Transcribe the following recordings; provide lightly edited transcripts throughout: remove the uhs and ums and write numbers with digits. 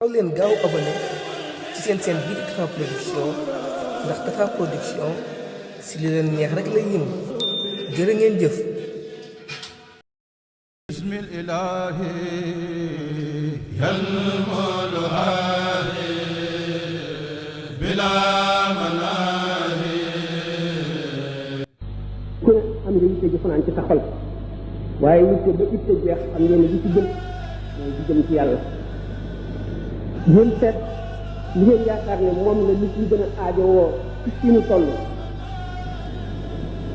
gaaw leen gaaw abonné ci seen chaîne bii di Tapha Production ndax Tapha Production si li leen neex rek lay yëngu jërë ngeen jëf. bismillahi ku ne am nga yitte ji fanaan ci sa xol waaye yitte ba yitte jeex xam ngeen ne li ci gën mooy di jëm ci yàlla. yéen seet li ngeen yaakaar ne moom la nit ñi gën a aajowoo ci suñu toll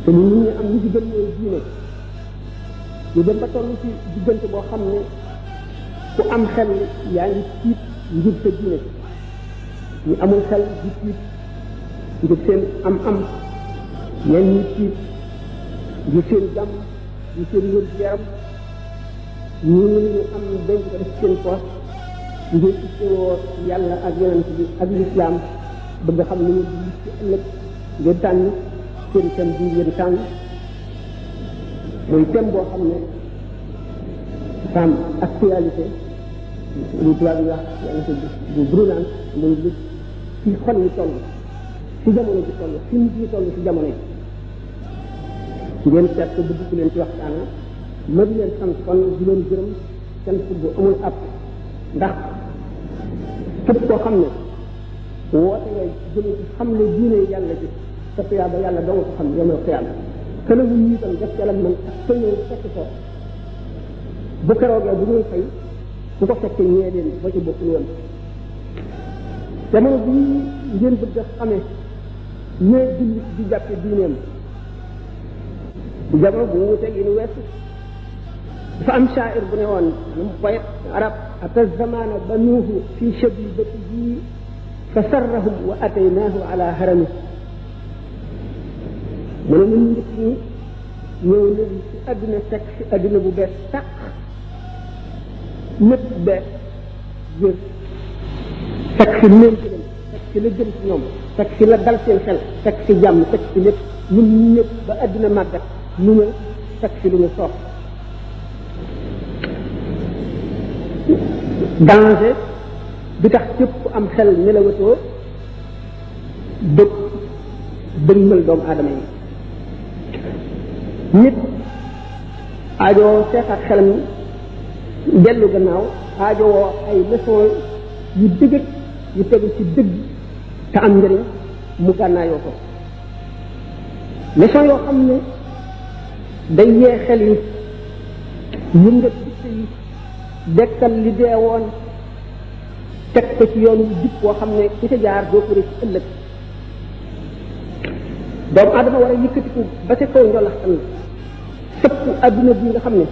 te nit ñi am li ci gën mooy diine ñu dem ba toll ci diggante boo xam ne ku am xel yaa ngi tiit ngir sa diine ñu amul xel di tiit ngir seen am ñenn ñi tiit ngir seen jàmm ngir seen wér-gu-yaram ñu am denc ko def seen poos ngir ittewoo yàlla ak yonent bi ak lislaam bëgg xam ni ñu di ci ëllëg ngeen tànn seen thème bi ngeen tànn muy thème boo xam ne femme actualité lu tubaab yi wax actualité bu brûlante muy li ci xol yi toll ci jamono ji toll fi nit ñi toll ci jamono yi ngeen seet ko bëgg ku leen ci waxtaan ma di leen sant kon di leen gërëm sant bu amul àpp ndax képp koo xam ne woote nga jëme ci xam ne diine yàlla ji sa tuyaaba yàlla doo nga ko xam yomal xiyaam te la mu ñi itam def ca la man ak sa ñëw fekk ko bu keroogee bu ñuy fay bu ko fekkee ñee leen ba ci bokkul woon jamono bi ngeen bëgg a xamee ñee jullit di jàppe diineem bu jamono bu wuteeg yi nu weesu dafa am shaa'ir bu ne woon mu poète arab ata zamana banuuhu fi shabibatihi fa sarrahum wa ataynaahu ala harami mu ne ñun njëkk ñi ñëw nañ ci àdduna fekk ci àdduna bu bees tàq lépp bees wér fekk ci leen ci dem fekk ci la jëm ci ñoom fekk ci la dal seen xel fekk ci jàmm fekk ci lépp ñun ñëpp ba àdduna màggat ñu ñëw fekk ci lu ñu soof danger bi tax képp ku am xel nelawatoo dëkk dëgmal doomu aadama yi nit aajowoo seetaat xelam dellu gannaaw aajowoo ay leçon yu dëgg yu tegu ci dëgg te am njëriñ mu gànnaayoo ko leçon yoo xam ne day yee xel yi yëngat dikk yi dekkal li dee woon teg ko ci yoonu jub boo xam ne ku ca jaar doo ko ci ëllëg doomu adama war a yëkkatiku ba ca kaw njolax am sëpp adduna bi nga xam ne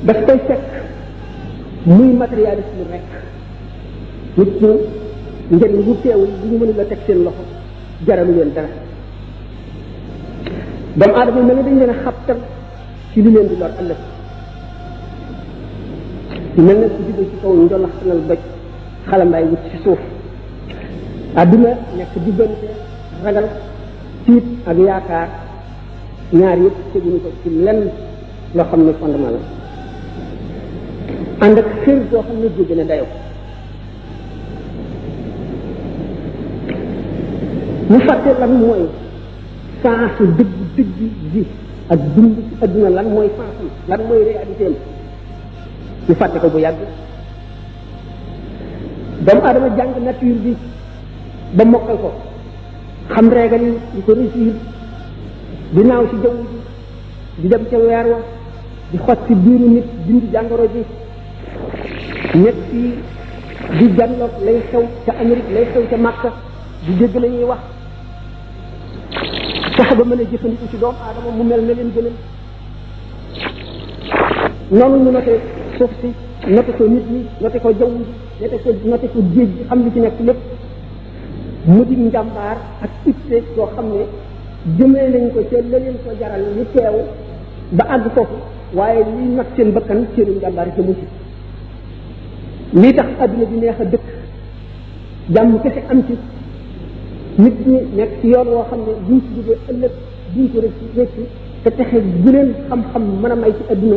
daf koy fekk muy matérialiste rek nit ñi njëriñ bu teewul bu ñu mënul la teg seen loxo jaralu leen dara doomu adama mel ne dañ leen a xabtal ci li leen di lor ëllëg mel na ku jóge ci kaw njolaxtanal doj xalambaay wut ci suuf àdduna nekk diggante ragal tiit ak yaakaar ñaar yëpp teguñu ko ci lenn loo xam ne fondement la ànd ak xër boo xam ne jóge na dayo ñu fàtte lan mooy sens dëgg ji ak dund ci àdduna lan mooy sens lan mooy réalité ñu fàtte ko bu yàgg doomu adama jàng nature bi ba mokkal ko xam régal yi di ko réussir di naaw ci jaww ji di dem ca weer wa di xot ci biiru nit dindi jàngoro ji nekk ci di janloog lay xew ca Amérique lay xew ca Makka di dégg la ñuy wax tax ba mën a jëfandiku ci doomu adama mu mel na leen gënal noonu ñu noté suuf si noté ko nit ñi noté ko jaww ji noté ko géej gi xam li ci nekk lépp mu di njàmbaar ak itte soo xam ne jëmee nañ ko ca la leen ko jaral ñu teew ba àgg foofu waaye liy nag seen bakkan seenu njàmbaar yi sa mucc lii tax adduna bi neex a dëkk jàmm kese am ci nit ñi nekk ci yoon woo xam ne buñ ci jógee ëllëg duñ ko rëcc te texe bu leen xam-xam mën a may ci adduna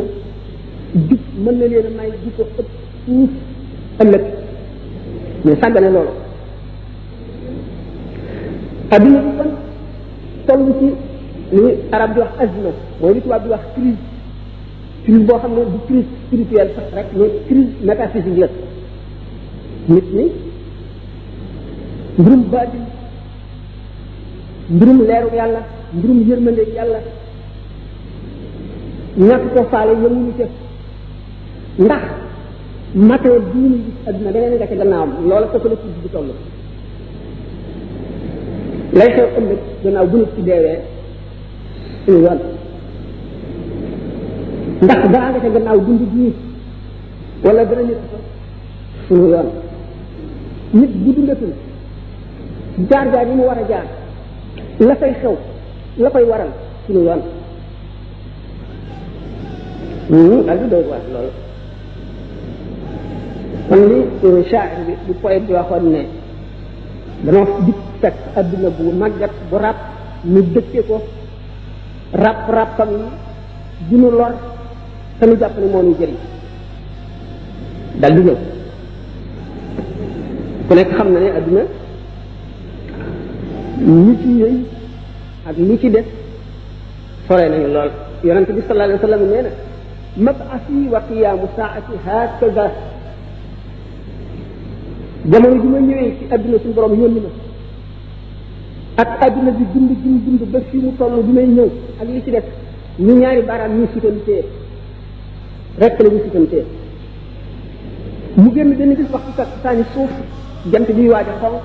jub mën na leen a may di ko ëpp fuuf ëllëg mais sàggane loolu adduna bi kon toll ci li arab di wax azma mooy li tubaab di wax crise boo xam ne du crise spirituelle sax rek mais crise métaphysique la nit ñi mbirum baatin mbirum leeru yàlla mbirum yërmande yàlla ñàkk ko faale yemuñu ca ndax matee bii ñu gis adduna beneen nga ca gannaawam loola foofu la crise bi toll lay xew ëllëg gannaaw bu nit ci deewee suñu yoon ndax dara nga ca gannaaw dund bii wala dara nit fa suñu yoon nit bu dundatul jaar-jaar yi mu war a jaar la fay xew la koy waral suñu yoon daal di doy waar loolu kon li shaa'ir bi bu poète bi waxoon ne danoo dikk fekk adduna bu màggat bu ràpp ñu dëkke ko ràppam yi du ñu lor te ñu jàpp ne moo ñu jëriñ dal di ñëw ku nekk xam na ne adduna li ci yëy ak li ci des sore nañu lool yonent bi sallallahu alayhi wa sallam nee na mab'asi wa qiyaamu saa'ati hakaza jamono ji ma ñëwee ci adduna suñu borom yónni ma ak adduna bi dund ba fi mu toll bi may ñëw ak li ci def ñu ñaari baaraam ñu sutantee rek la ñu sutantee mu génn benn gis waxtu kat saani suuf jant bi waaj a xonq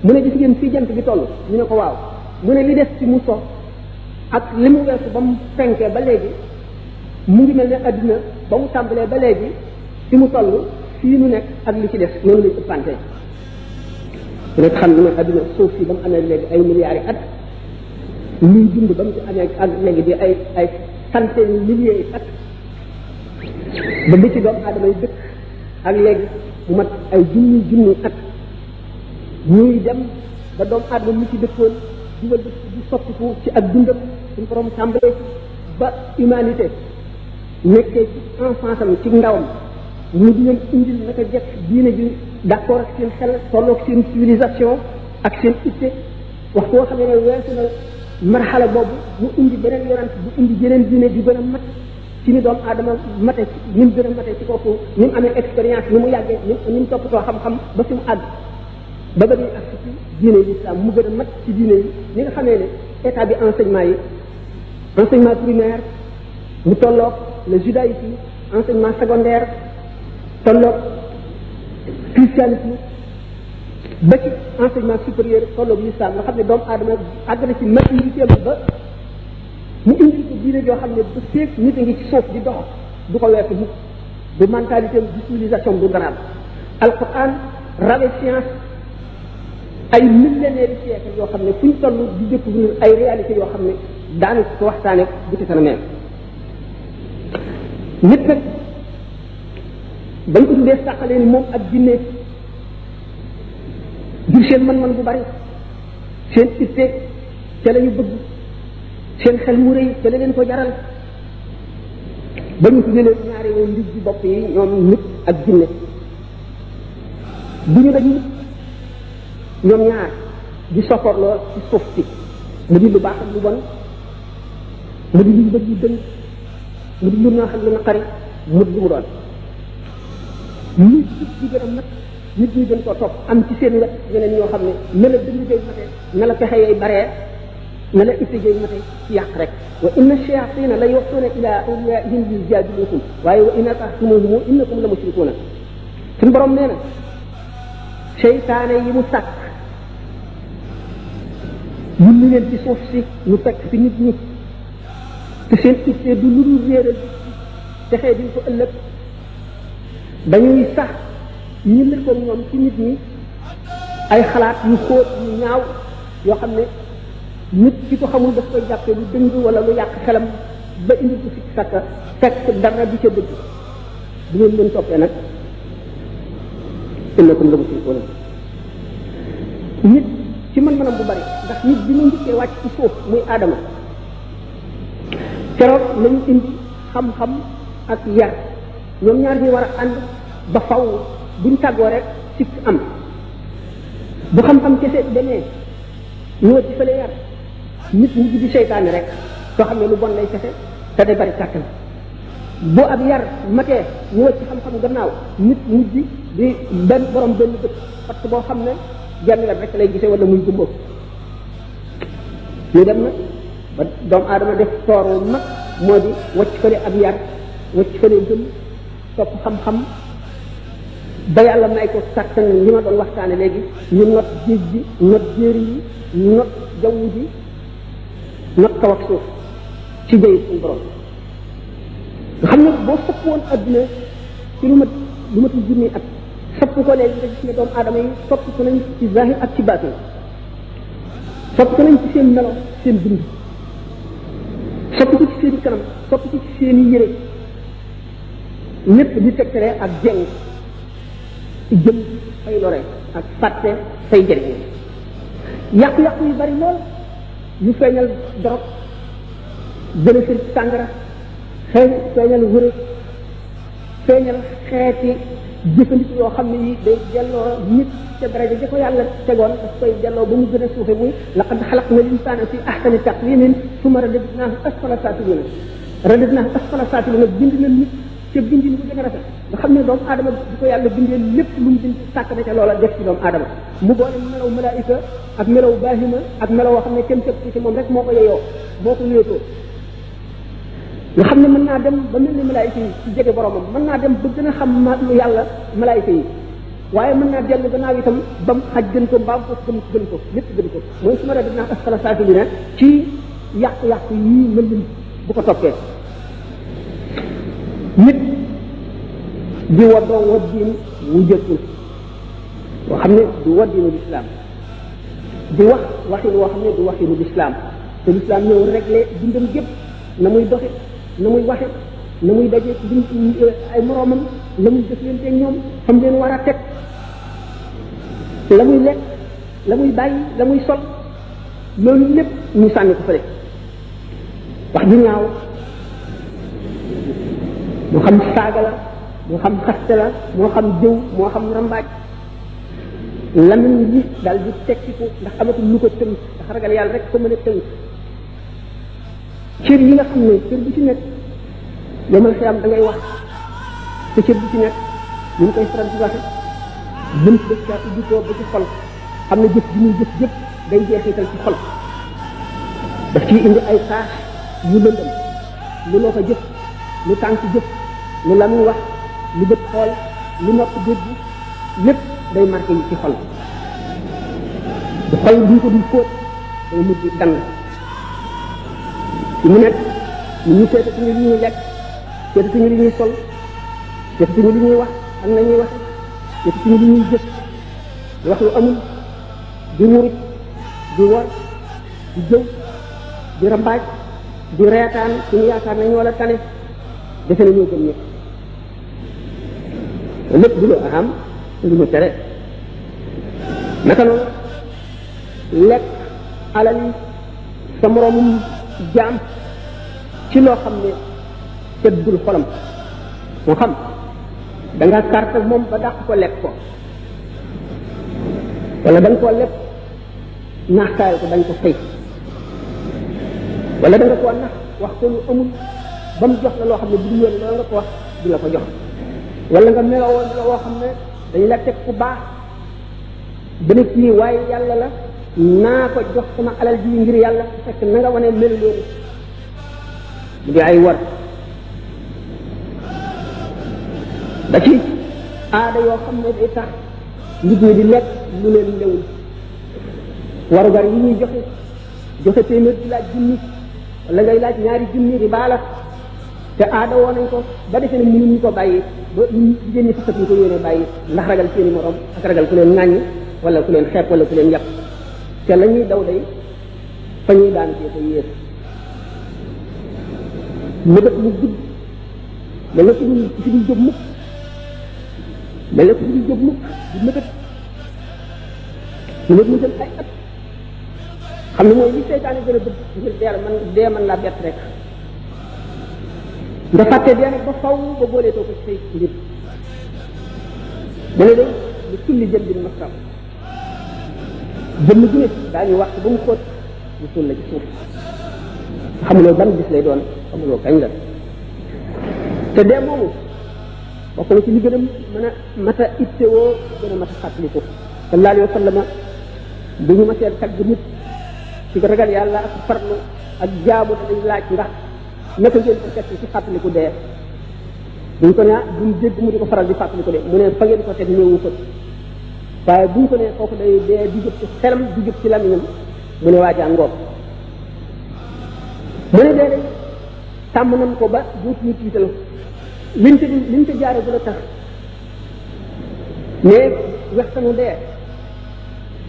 mu ne gis ngeen fii jant bi toll ñu ne ko waaw mu ne li des ci mu so ak li mu weesu ba mu fenkee ba léegi mu ngi mel ne adduna ba mu tàmbalee ba léegi fi mu toll fii nu nekk ak li ci des noonu lañ ëppante rek xam ne adduna suuf si ba mu amee léegi ay milliards yi at luy dund ba mu ci amee ak léegi di ay centaines milliers yi at ba li ci doomu aadama yi dëkk ak léegi mu mat ay junni at ñuy dem ba doomu aadama mu ci dëkkoon dugal dëkk di soppiku ci ak dundam suñu borom tàmbalee ba humanité nekkee ci enfance am ci ndawam mu di leen indil naka jekk diine ji d'accord ak seen xel tolloog seen civilisation ak seen itte wax koo xam ne weesu na marxala boobu mu indi beneen yonent bu indi jeneen diine di gën a mat ci ni doomu aadama mate ni mu gën a mate ci kooku ni mu amee expérience ni mu yàggee ni mu toppatoo xam-xam ba fi mu àgg ba ba ñuy ak ci diine yi islam mu gën a mat ci diine yi ni nga xamee ne état bi enseignement primaire mu tolloog le judaïsme enseignement secondaire tolloog christianisme ba ci enseignement supérieur tolloog l'islam nga xam ne doomu aadama àgg na ci maturité ba mu indil ko diine joo xam ne ba féeg nit a ngi ci suuf di dox du ko weesu mukk du mentalité du civilisation du daraam alquran rawe science ay millénaires de siècle yoo xam ne fu ñu toll di découvrir ay réalités yoo xam ne daanu ko waxtaane bu ci kanamee nit nag bañ ko tuddee sàqalee ni moom ak jinne jur seen mën-mën bu bari seen itte ca la ñu bëgg seen xel mu rëy ca la leen ko jaral ba ñu tuddee leen ñaari woon ndig ci bopp yi ñoom nit ak jinne bu ñu dañu ñoom ñaar di sopporloo ci suuf si mu di lu baax ak lu bon mu di lu bëgg lu dëng mu di lu neex ak lu naqari mu di lu mu doon nit di gën a mat nit ñi gën koo topp am ci seen wet ñeneen ñoo xam ne na la dëng jëy mate na la pexe yooyu baree na la itte jëy mate ci yàq rek wa inna shayatina la yuxuuna ila awliyaihim yujadilukum waaye wa in ata'tumuhum innakum la mushrikuuna suñu borom nee na seytaane yi mu sàkk yulli leen ci suuf si ñu fekk fi nit ñi te seen itte du lu dul réeral texee diñ ko ëllëg dañuy sax ñi lëkkoog ñoom ci nit ñi ay xalaat yu xóot yu ñaaw yoo xam ne nit ki ko xamul daf koy jàppee lu dëng wala lu yàq xelam ba indi ko fi sakka fekk dara di ca dëgg bu ngeen leen toppee nag innakum la mushrikuuna nit ci mën-mënam bu bari ndax nit bi mu njëkkee wàcc ci suuf muy aadama keroog lañu indi xam-xam ak yar ñoom ñaar ñi war a ànd ba faw buñ tàggoo rek sikk am bu xam-xam kese demee ñu wëcc fële yar nit ñi di seytaane rek soo xam ne lu bon lay kese te day bari kàttan bu ab yar matee ñu wëcc xam-xam gannaaw nit mujj di benn borom benn bët parce que boo xam ne genn wet rek lay gisee wala muy gumboo ñu dem na ba doomu aadama def tooru mag moo di wëcc fële ab yar wëcc fële gëm topp xam-xam ba yàlla may ko kàttan li ma doon waxtaane léegi ñu not géej gi not jéeri yi not jaww ji not kaw ak suuf ci jëyit suñu borom nga xam ne boo sopp woon adduna ci lu matul junni at sopp ko léegi nga gis ne doomu aadama yi sopp ko nañ ci zahir ak ci baatin sopp ko nañ ci seen melo seen dund sopp ko ci seen i kanam sopp ko ci seen i yére lépp di tegtale ak jeng ci jëm fay lore ak fàtte fay jëriñ yàqu-yàqu yu bari lool yu feeñal dorog gën a fir sàngara feeñal wërëg feeñal xeeti jëfandiku yoo xam ne yi day delloo nit ca daraja ja ko yàlla tegoon daf koy delloo ba mu gën a suufe muy laqad xalaqna l-insaana fi ahsani taqwiimin summa radadnaahu asfala saafiliina radadnaahu asfala saafiliina bind na nit ca bindin bu gën a rafet nga xam ne doomu aadama bi ko yàlla bindee lépp lu mu bind sàkk na ca loola def ci doomu aadama mu boole melaw malaayika ak melaw baahima ak melaw woo xam ne kenn tëb ci moom rek moo ko yeyoo moo ko wéetoo nga xam ne mën naa dem ba mel ni malaayika yi ci jege boromam mën naa dem ba gën a xam lu yàlla malaayika yi waaye mën naa dellu gannaaw itam ba mu xaj gën ko mbaam ko gën ko lépp gën ko mooy su ma rek dinaa asfala saafiliina ci yàqu-yàqu yii mën lim bu ko toppee nit di waddoo waddiin wu jëkkul boo xam ne du waddiinu lislaam di wax waxin woo xam ne du waxinu lislaam te lislaam ñëw réglé dundam gépp na muy doxe na muy waxe na muy daje ay moroomam la muy jëflanteeg ñoom xam leen war a teg la muy lekk la muy bàyyi la muy sol loolu lépp ñu sànni ko fële wax ju ñaaw moo xam saaga la moo xam xaste la moo xam jëw moo xam rambaaj lamiñ yi daal di tekkiku ndax amatul lu ko tënk ndax ragal yàlla rek ko mën a tënk cër yi nga xam ne cër bu ci nekk yomal xiyam da ngay wax te cër bu ci nekk ñu ngi koy faral di waxe bunt def caa ubbi ko ba ci xol xam ne jëf ji muy jëf jëpp day jeexital ci xol daf ciy indi ay tâche yu lëndëm lu loo ko jëf lu tànk jëf lu lamiñ wax lu bët xool lu nopp dégg lépp day marqué yi ci xol bu xol duñ ko dul fóot day mujj dang ci mu nekk ñu seetatuñu li ñuy lekk seetatuñu li ñuy sol seetatuñu li ñuy wax ak na ñuy waxe seetatuñu li ñuy jëf di wax lu amul di murit di wor di jëw di rambaaj di reetaan suñu yaakaar nañu wala tane defe na ñoo gën ñëpp lépp du lu aham lu ñu tere naka noonu lekk alal yi sa moroomum jaam ci loo xam ne seddul xolam moo xam da nga carte moom ba dàq ko lekk ko wala da nga koo lekk naaxtaayal ko dañ ko fay wala da nga koo nax wax ko lu amul ba mu jox la loo xam ne bu dul yoon loolu nga ko wax du la ko jox wala nga meloo woo xam ne dañ la teg ku baax dana kii waaye yàlla la naa ko jox sama alal ji ngir yàlla fekk na nga wane melu loolu mu di ay war da ci aada yoo xam ne day tax nit ñi di lekk lu leen lewul warugar yi ñuy joxe téeméer di laaj junni wala ngay laaj ñaari junni di baala te aada woo nañ ko ba defee ne mënuñu ko bàyyi ba jigéen ñi fasat ñu ko yéene bàyyi ndax ragal seeni morom ak ragal ku leen ŋàññi wala ku leen xeeb wala ku leen yàq te la ñuy daw day fa ñuy daan cee ko yées mëbët mu gudd mel na si dul jóg mukk mel na si dul jóg mukk di mëbët mëbët mu jël ay at xam ne mooy li seytaane gën a bëgg ngir dee man laa bett rek nga fàtte dee nag ba faw ba booleetoo ko ci say mbir dana de li kulli jëndin masram jëmm ju ne daañu wax ba mu xóot ñu suul la ci suuf xamuloo ban bis lay doon xamuloo kañ la te dee moomu bokk na ci li gën a mën a mat a ittewoo gën a mat a fàttaliku sallallahu alayhi wa sallam bu ñu masee tagg nit ci ragal yàlla ak farlu ak jaamu dañ laaj ndax naka ngeen ko teg ci fàttaliku dee buñ ko ne duñ dégg mu di ko faral di fàttaliku de mu ne fa ngeen ko teg néewu ko waaye buñ ko ne kooku day dee di jëp ci xelam di jëp ci lamiñam mu ne waajaa ngoog mu ne dee day tàmm nañ ko ba duut ñu tiital liñ ko jaare bu la tax mais waxtanu dee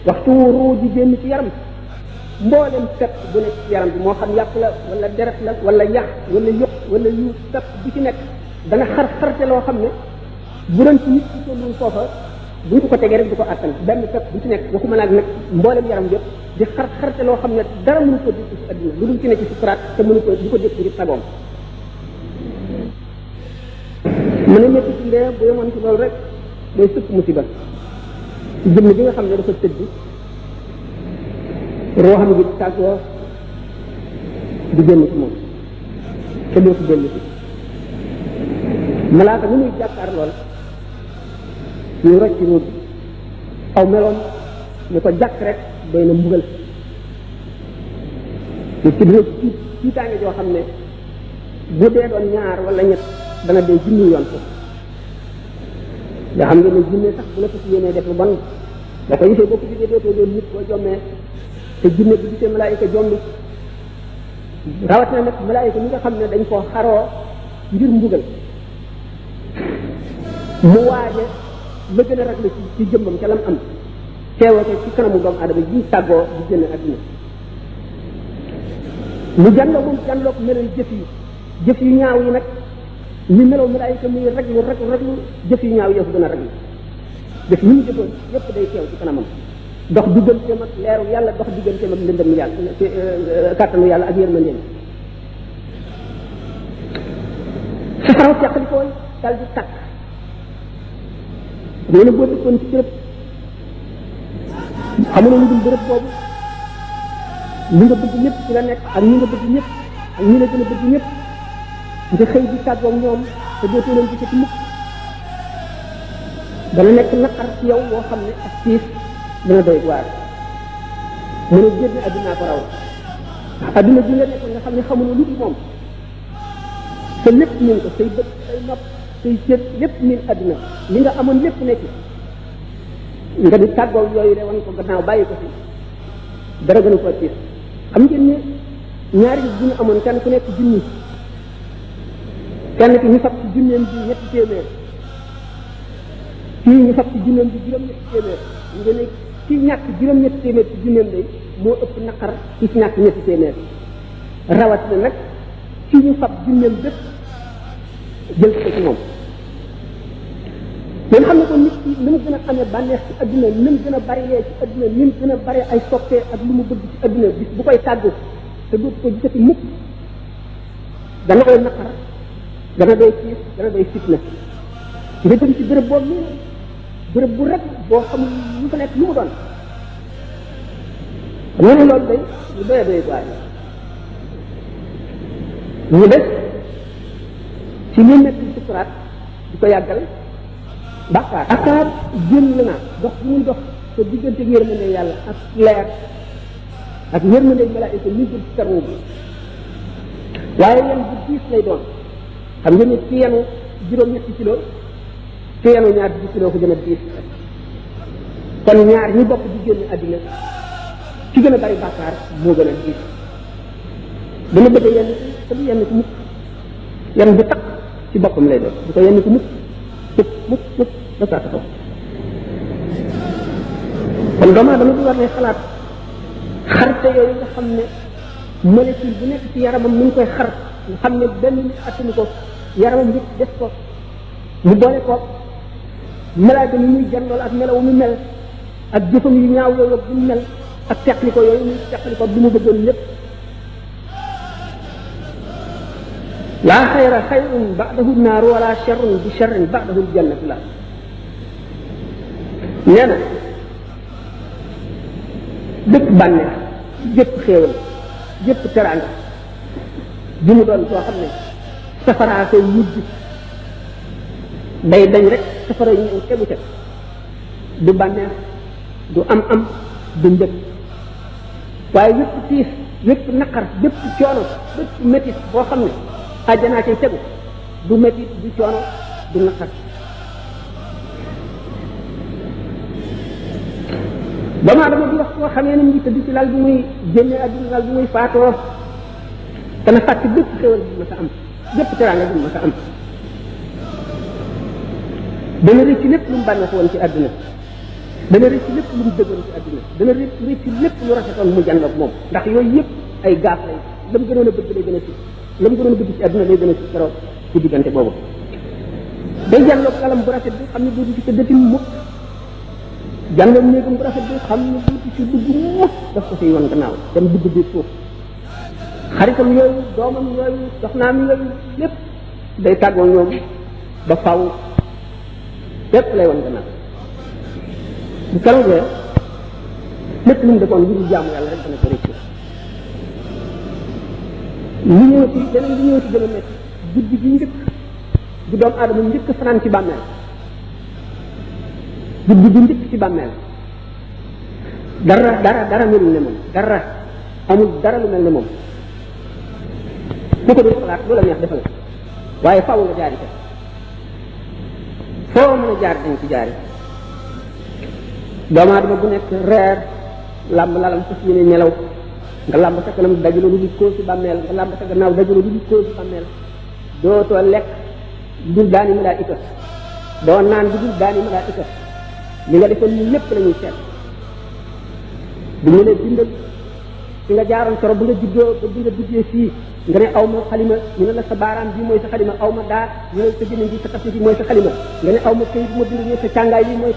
waxtu ruu di génn ci yaram mboolem pepp bu nekk ci yaram bi moo xam yàpp la wala deret la wala yax wala yëpp wala yu pepp bu ci nekk dana xarte loo xam ne bu doon ci nit ci tollul foofa buñ ko tegee rek du ko attan benn pepp bu ci nekk waxuma nag mboolem yaram yëpp di xarte loo xam ne dara mënu ko dégg ci adduna lu dul ci ne ci sukuraat te mënu ko di ko dégg ngir sagoom mu ne métti ci ndee bu yemoon ci loolu rek mooy sëpp musiba ci jëmm bi nga xam ne dafa tëdd rooxam gi tàggoo di génn ci moom te doo ko génn ci malaaka ni muy jàkkaar lool ñu rocc ci ruub aw meloon ñu ko jàkk rek doy na mbugal ñu ci dina tiitaange joo xam ne bu dee doon ñaar wala ñett dana dee junni yoon ko nga xam nga ne jinne sax bu la fas yéenee def lu bon boo ko gisee boo ko gisee dootoo doon nit boo jommee te jinne bi gisee malaayika jombi rawat na nag malaayika mi nga xam ne dañ koo xaroo ngir mbugal mu waaje la gën a raglu ci jëmbam ca lam am teewoo ko ci kanamu doomu aadama ji tàggoo di génn àdduna mu jànloo moom jànloo ko melal jëf yu ñaaw yi nag ñu meloo malaayika muy raglu jëf yu ñaaw yëfu gën a raglu jëf yi ñu jëfoon yëpp day teew ci kanamam dox digganteem ak leeru yàlla dox digganteem ak ndëndam yàlla kàttanu yàlla ak yërmandeem safaraw teqalikoo dal di tàkk nee na boo dëkkoon ci béréb xamuloo lu dul béréb boobu li nga bëgg ñëpp ci la nekk ak ñi nga bëgg ñëpp ak ñi la gën a bëgg ñëpp nga xëy di tàggoog ñoom te dootoo leen gisati mukk dana nekk naqar ci yow boo xam ne ak tiis dana doy waar mu ne génn addunaa ko raw ndax adduna bi nga nekkoon nga xam ne xamuloo lu dul moom te lépp min ko say bët say nopp say cër lépp min adduna li nga amoon lépp nekk nga di tàggoo yooyu de wan ko gannaaw bàyyi ko fi dara gën a ko tiis xam ngeen ne ñaari nit bu ñu amoon kenn ku nekk junni kenn ki ñu fab ci junneem bi ñetti téeméer kii ñu fab ci junneem bi juróom-ñetti téeméer nga ne ci ñàkk juróom-ñetti téeméer ci junneem day moo ëpp naqar ci ñàkk ñetti téeméer rawat na nag ci ñu fab junneem bépp jël ko ci moom ngeen xam ne ko nit ki li mu gën a amee bànneex ci adduna ni mu gën a bari lee ci adduna ni mu gën a bari ay soppee ak lu mu bëgg ci adduna bis bu koy tàggu te dootu ko gisati mukk dana koy naqar dana doy tiis dana doy fitna nga jëm ci béréb boobu nii béréb bu rek boo xamul lu fa nekk lu mu doon xam nga ne loolu day lu doy doy waar ñu des ci li nekk ci sukuraat di ko yàggal bàkkaar bàkkaar génn na dox bu muy dox te diggante yërmande yàlla ak leer ak yërmande malaayika ñu jël ci karnu bi waaye yan bu diis lay doon xam nga ni ci yenu juróom-ñetti kilo ci yenu ñaar di kilo ko gën a diis kon ñaar ñi bokk di génn àddina ci gën a bari bàkkaar moo gën a diis dana bëgg yenn te du yenn ko mukk yenn bu takk ci boppam lay doon du ko yenn ko mukk mukk ba saa taxaw kon doomu aadama du war ne xalaat xarte yooyu nga xam ne molécule bu nekk ci yaramam mu ngi koy xar nga xam ne benn nit attanu ko yaramam yëpp def ko mu boole ko malaaka mi muy jandool ak melaw mu mel ak jëfam yu ñaaw yooyu ak bu mu mel ak teqli ko yooyu muy teqli ko bi mu bëggoon lépp laa xayra xayrun ba'dahu naaru wala sharrun bi sharrin ba'dahu aljannatu la nee na bépp bànneex jëpp xéewal jëpp teraanga ji mu doon soo xam ne safaraa koy mujj day dañ rek safara ñëw tegu ca du bànneex du am du mbëg waaye yëpp tiis yëpp naqar yëpp coono yëpp métit boo xam ne àjjanaa cay tegu du métit du coono du naqar ba maa dama di wax koo xamee ne ngi tëdd ci lal bi muy génne àdduna lal bi muy faatoo dana fàtte bépp xéwal bi ma sa am bépp teraanga bi ma sa am dana rëcc lépp lu mu bànneex woon ci àdduna dana rëcc lépp lu mu dëggoon ci àdduna dana rëcc lépp lu rafetoon mu jànloog moom ndax yooyu yëpp ay gaaf lay la mu gënoon a bëgg lay gën a si la mu gënoon a bëgg ci àdduna lay gën a si keroog ci diggante boobu day jànloog lalam bu rafet bi xam ne dootu ci tëddati mukk jànloog néegam bu rafet bi xam ne dootu ci dugg mukk daf ko siy wan gannaaw dem dugg biir suuf xaritam yooyu doomam yooyu soxnaam yooyu lépp day tàggoo ñoom ba faw lépp lay wan gannaaw bu keroogee lépp lu mu defoon lu dul jaamu yàlla rek dana ko rëccu li ñëw ci leneen li ñëw ci gën a métti guddi gi njëkk bu doomu aadama njëkk fanaan ci bàmmeel guddi gi njëkk ci bàmmeel dara melul ne moom dara amul dara lu mel ne moom bu ko dul xalaat lu la neex defal waaye faaw nga jaari ko foo mën a jaar dañ ci jaari doomu aadama bu nekk reer làmb lalam fas yéene nelaw nga làmb sa kanam dajalo lu di koo ci bàmmeel nga làmb sa gannaaw dajalo lu di koo ci bàmmeel dootoo lekk dul daani malaayika doo naan bi dul daani malaayika li nga defoon ñu lépp la ñuy seet bu ñu lee bindal fi nga jaaroon soro bu nga juddoo ba bi nga duggee fii nga ne aw ma xalima ñu ne la sa baaraam bi mooy sa xalima aw ma daa ñu ne sa gémmiñ bi sa taf bi mooy sa xalima nga ne aw ma këyit bu ma bind ñu sa càngaay bi mooy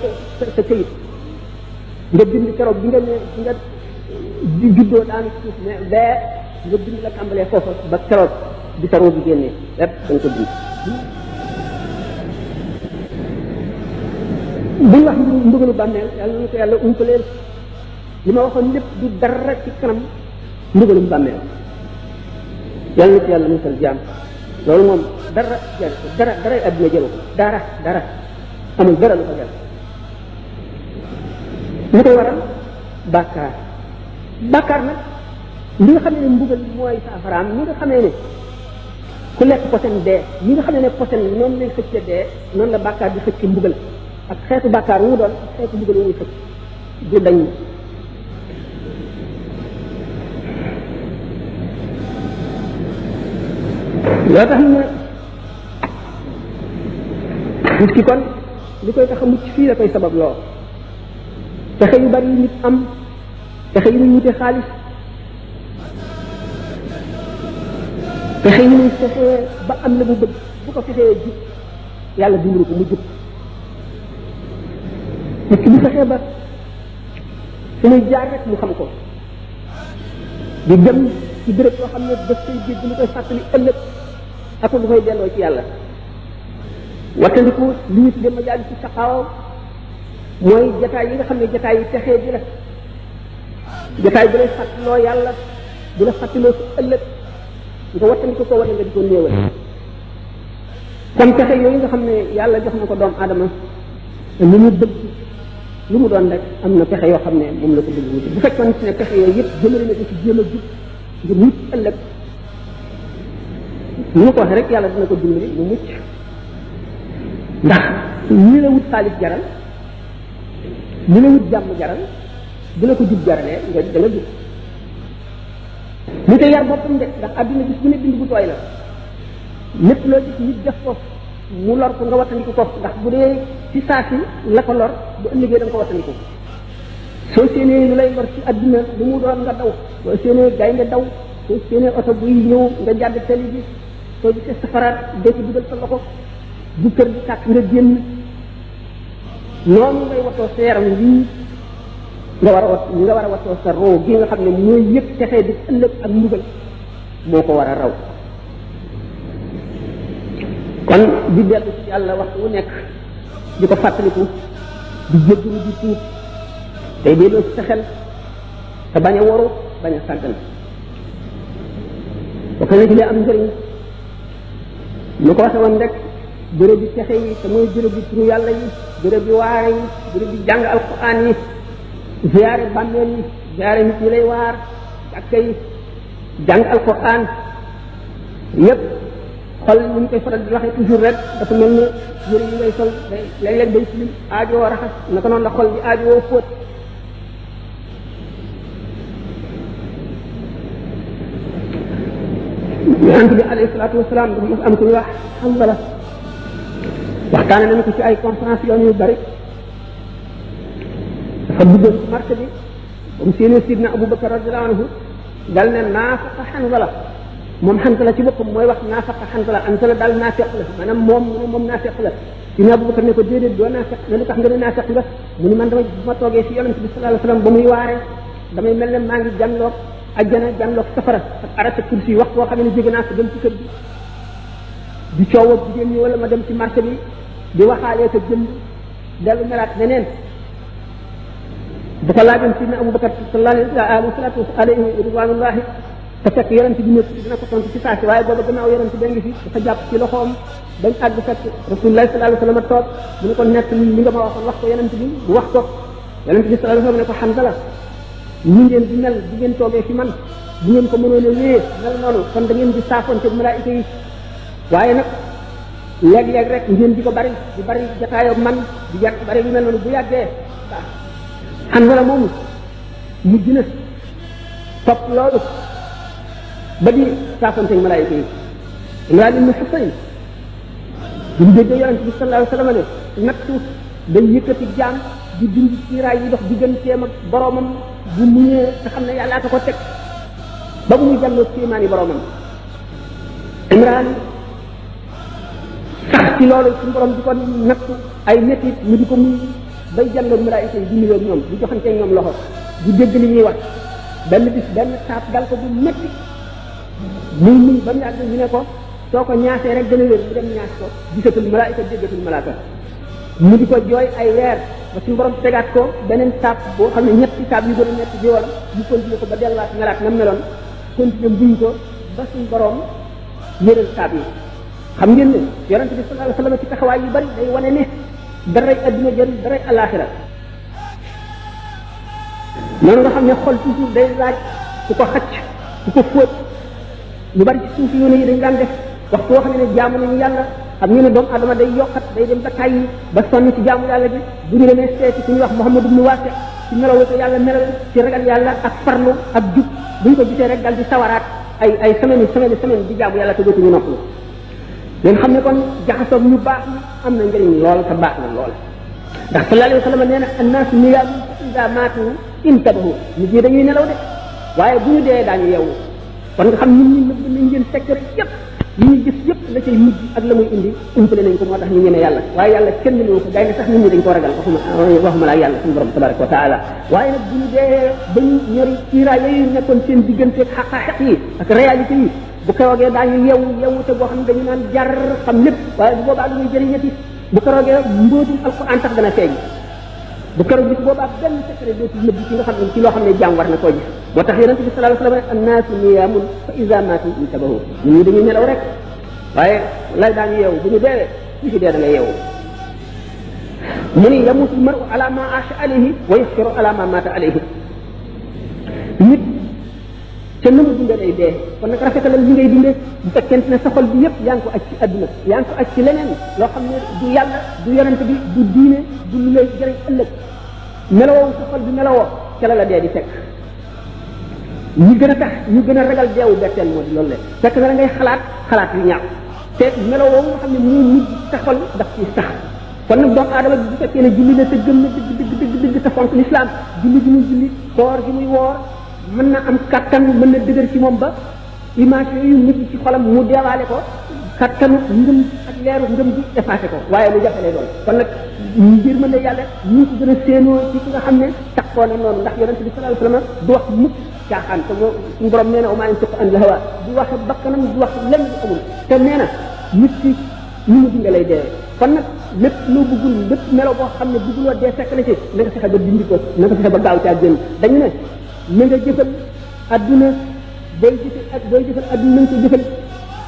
sa këyit nga bind keroog bi nga ne bi nga juddoo daanu suuf mais bee nga bind la tàmbalee foofa ba keroog bi sa roo bi génnee lépp da nga ko bind buñ wax mbugalu bàmmeel yàlla na ko yàlla umpaleen li ma waxoon lépp du dara ci kanam mbugalum bàmmeel yàlla na ci yàlla musal jaam loolu moom dara adduna jëlu dara amul dara lu ko jël li koy waral bàkkaar nag li nga xam ne mbugal mooy saafaraam ñi nga xamee ne ku lekk posen dee ñi nga xam ne posen noonu lay xëcce dee noonu la bàkkaar di xëcc mbugal ak xeetu bàkkaar wu mu doon ak xeetu mbugal wu muy xëcc du dañ loo tax ne nit ki kon li koy tax a mucc fii la koy sabab loo pexe yu bari nit am pexe yu muy wute xaalis pexe yu muy fexee ba am la mu bëgg bu ko fexee jub yàlla dimbali ko mu jub nit ki bu fexee ba su muy jaar rek mu xam ko di dem ci béréb yoo xam ne daf koy dégg lu koy fàttali ëllëg ak lu koy delloo ci yàlla wattandiku li ñu tuddee majalis ci saxaaw mooy jataay yi nga xam ne jataay yi texee ji la jataay bu lay fàttaloo yàlla bu la fàttaloo ci ëllëg nga wattandiku ko wala nga di ko néewal kon texe yooyu nga xam ne yàlla jox na ko doomu aadama lu mu bëgg lu mu doon rek am na pexe yoo xam ne moom la ko bëgg wuti bu fekkoon ne pexe yooyu yëpp jëmale na ko ci jéem a jub ngir mucc ëllëg ñu ko waxee rek yàlla dina ko dimbali mu mucc ndax li la wut xaalis jaral li la wut jàmm jaral bu la ko jub jaralee nga da nga jub ñu te yar boppam de ndax àdduna gis bu ne bind bu tooy la lépp loo gis nit def ko mu lor ko nga wattandiku ko ndax bu dee ci saa si la ko lor bu ëllëgee da nga ko wattandiku soo séenee lu lay lor ci àdduna lu mu doon nga daw soo séenee gaynde daw soo séenee oto buy ñëw nga jàdd tali bi soo gisee safaraat doo ci dugal sa loxo bu kër gi tàkk nga génn noonu ngay watoo sa yaram lii nga war a watoo sa roo gi nga xam ne mooy yëpp texee di ëllëg ak mbugal moo ko war a raw kon di dellu ci yàlla waxtu wu nekk di ko fàttaliku di jéggalu di tuub tey delloo ci sa xel te bañ a waru bañ a sàggal bokk na ci li am njëriñ lu ko waxe woon rek bërëb bi texe yi te mooy bërëb bi turu yàlla yi bërëb bi waare yi bërëb bi jàng alquran yi ziyaare bàmmeel yi ziyaare nit ñi lay waar jàkka yi jàng alquran yépp xol ni ñu koy faral di waxee toujours rek dafa mel ni yëre yi ngay sol day léeg-léeg day tilim aajoo raxas naka noonu la xol bi aajoo fóot yonent bi alayhi salaatu wasalaam dafa mos am ku ñuy wax Hanzala waxtaane nañu ko ci ay conférence yoon yu bari dafa duggoon ci marché bi ba mu séenee sidna Abubakar radiyallahu anhu dal ne naafaqa Hanzala moom Hanzala ci boppam mooy wax naafaqa Hanzala Hanzala daal naafeq la maanaam moom naafeq la sidna Abubakar ne ko déedéet doo naafeq ne lu tax nga ne naafeq nga mu ni man dama bu ma toogee fi yonent bi sallallahu alayhi wasallam ba muy waare damay mel ne maa ngi jànloog ajjana jànloog safara ak arata kursi yi waxtu boo xam ne jóge naa ko dem ci kër gi di coowoo jigéen ñi wala ma dem ci marché bi di waxaalee ko jënd dellu melaat neneen bu ko laajoon sidna Abubakar sallallahu alayhi ridwanullahi te fekk yonent bi nekk dina ko tontu ci saa si waaye booba gannaaw yonent bi ngi fi dafa jàpp ci loxoom bañ àgg fekk Rasulullah sallallahu alayhi wasallam toog mu ne ko nett li nga ma waxoon wax ko yonent bi mu wax ko yonent bi sallallahu alayhi wasallam ne ko Hanzala ñu ngeen di mel di ngeen toogee fi man bu ngeen ko mënoon a wéyee mel noonu kon da ngeen di saafonte malaayika yi waaye nag léeg-léeg rek ngeen di ko bari di bari jataayoo man di bari yu mel noonu bu yàggee waaw Hanzala moomu mujj na topp loolu ba di saafonte malaayika yi Imraan ibn Husayn bu ñu déggee yonent bi sallallahu alayhi wasallam ne nattu day yëkkati jaam di dindi kiiraay yi dox digganteem ak boromam bu muñee nga xam ne yàllaa ko teg ba bu muy jàlloo kéemaani boromam Imraan sax ci loolu suñu borom di ko nattu ay métit mu di ko muy bay jàlloo malaayika yi di nuyoo ñoom di joxanteeg ñoom loxo di dégg li ñuy wax benn bis benn taab dal ko bu métti muy muy ba mu yàgg ñu ne ko soo ko ñaasee rek gën a wér mu dem ñaas ko gisatul malaayika déggatul malaaka mu di ko jooy ay weer ba suñu borom tegaat ko beneen taab boo xam ne ñetti taab yu gën a ñetti bi wala ñu continué ko ba delluwaat melaat na meloon continué buñ ko ba suñu borom yëral taab yi xam ngeen ne yonent bi sallallahu alayhi wasallam ci taxawaay yu bari day wane ne daray adduna jël daray alaxira noonu nga xam ne xol toujours day laaj ku ko xacc ku ko fóot lu bari ci suufi yoon yi dañ daan def waxtu woo xam ne jaamu nañu yàlla xam ngeen ne doomu adama day yokkat day dem ba tàyyi ba sonn ci jaamu yàlla bi bu ñu demee seeti ku ñuy wax Muhammad ibn Wasi ci melaw ko yàlla melal ci ragal yàlla ak farlu ak jub bu ñu ko gisee rek dal di sawaraat ay semaine di jaamu yàlla te dootuñu noppalu leen xam ne kon jaxasoog ñu baax na am na njëriñ lool te baax na lool ndax sallallahu alayhi wa sallam nee na annaasu niyaamun fa idaa maatu intabahu nit ñi dañuy nelaw de waaye bu ñu dee daañu yeewu kon nga xam nit ñi nëbb nañ leen secret yépp yi ñuy gis yépp la cay mujj ak la muy indi umpale nañ ko moo tax ñu ñeme yàlla waaye yàlla kenn mënu ko gaynde sax nit ñi dañ koo ragal waxuma la ak yàlla suñu borom tabaraka wa taala waaye nag bu ñu dee ba ñu ñori kiiraay yooyu nekkoon seen digganteeg xaqaaxiq yi ak réalité yi bu keroogee daañu yeewu te boo xam ne dañu naan jar xam lépp waaye bu boobaa lu muy jëriñati bu keroogee mbóotum alquran tax dana feeñ bu keroog bis boobaa benn secret dootu nëbb ci nga xam ne ci loo xam ne jaam war na koo gis moo tax yonente bi sallallahu alayhi wasallam annaasu niyaamun fa iza maatu intabahu nit ñi dañuy nelaw rek waaye lay daañu yeewu bu ñu deewee ci fi dee da nga yeewu mu ni yamutu maru ala ma aasha alayhi wa yasfiru ala ma maata alayhi nit te na mu dundee day dee kon nag rafetalal li ngay dundee bu fekkente ne sa xol bi yëpp yaa ngi ko aj ci adduna yaa ngi ko aj ci leneen loo xam ne du yàlla du yonent bi du diine du lu lay jëriñ ëllëg melowoo sa xol bi melowoo ca la dee di fekk ñi gën a tax ñu gën a ragal deewu betteel moo di loolu le fekk na da ngay xalaat yu ñaaw te melowoo nga xam ne mu mujj sa xol daf ci sax kon nag doomu aadama bi bu fekkee ne julli na te gëm na dëgg te fonk l'islam julli gi muy julli koor gi muy woor mën na am kattan mën na dëgër ci moom ba image yooyu mujj ci xolam mu deewaale ko kattanu ngëm ak leeru ngëm bi effacé ko waaye lu jafe lay doon kon nag ngir mën na yàlla ñu ngi ko gën a séenoo ci ki nga xam ne taxoo na noonu ndax yonente bi sallallahu alayhi wasallam du wax mukk caaxaan te suñu borom nee na wa maa yantiqu anil hawa du wax bakkanam du wax lenn lu amul te nee na nit ki ni mu dundee lay dee kon nag lépp loo bëggul lépp melo boo xam ne bëgguloo dee fekk na ci na nga fexe ba dindi ko na nga fexe ba gaaw caa génn dañu ne na nga jëfal adduna booy jëfal adduna na nga ko jëfal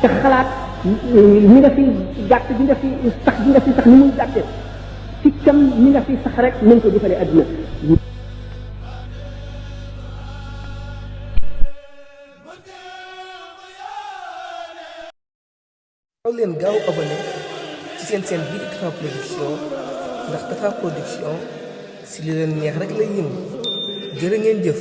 te xalaat ni nga fi gàtt bi nga fi sax ni muy gàtte ci kam ni nga fi sax rek na nga ko jëfalee adduna aw leen gaaw abonné ci seen chaîne bii di Tapha Production ndax Tapha Production si li leen neex rek lay yëngu jërë ngeen jëf